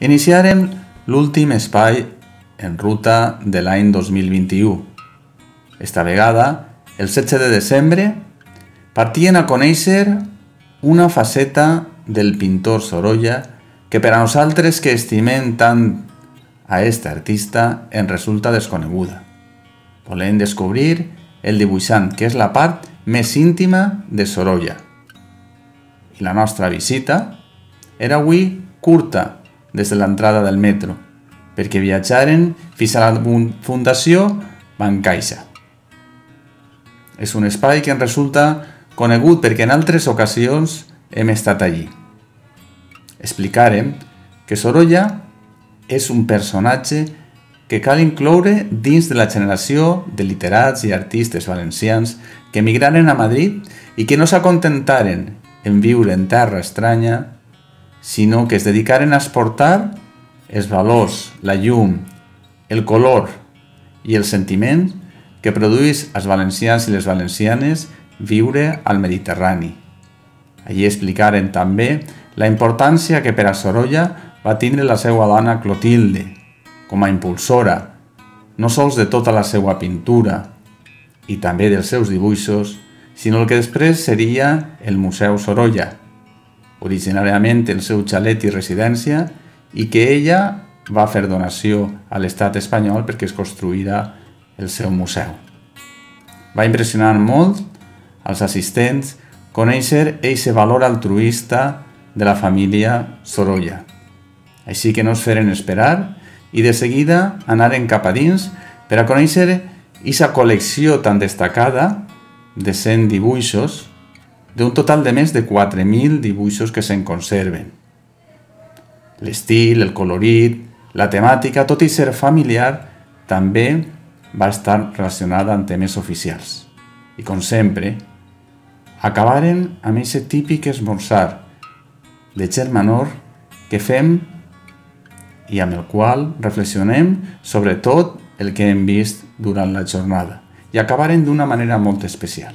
Iniciarem l'últim espai en ruta de l'any 2021. Esta vegada, el 16 de desembre, partien a conèixer una faceta del pintor Sorolla que per a nosaltres que estimem tant a este artista en resulta desconeguda. Volem descobrir el dibuixant, que és la part més íntima de Sorolla. I la nostra visita era avui curta des de l'entrada del metro, perquè viatjaren fins a la Fundació Bancaixa. És un espai que ens resulta conegut perquè en altres ocasions hem estat allí. Explicarem que Sorolla és un personatge que cal incloure dins de la generació de literats i artistes valencians que emigraren a Madrid i que no s'acontentaren en viure en terra estranya, sinó que es dedicaren a exportar els valors, la llum, el color i el sentiment que produeix als valencians i les valencianes viure al Mediterrani. Allí explicaren també la importància que per a Sorolla va tindre la seva dona Clotilde, com a impulsora, no sols de tota la seva pintura i també dels seus dibuixos, sinó el que després seria el Museu Sorolla, originàriament el seu xalet i residència, i que ella va fer donació a l'estat espanyol perquè es construïra el seu museu. Va impressionar molt als assistents conèixer eixe valor altruista de la família Sorolla. Així que no es feren esperar i de seguida anaren cap a dins per a conèixer eixa col·lecció tan destacada de 100 dibuixos d'un total de més de 4.000 dibuixos que se'n conserven. L'estil, el colorit, la temàtica, tot i ser familiar, també va estar relacionada amb temes oficials. I com sempre, acabaren amb aquest típic esmorzar de germanor que fem i amb el qual reflexionem sobre tot el que hem vist durant la jornada. I acabaren d'una manera molt especial.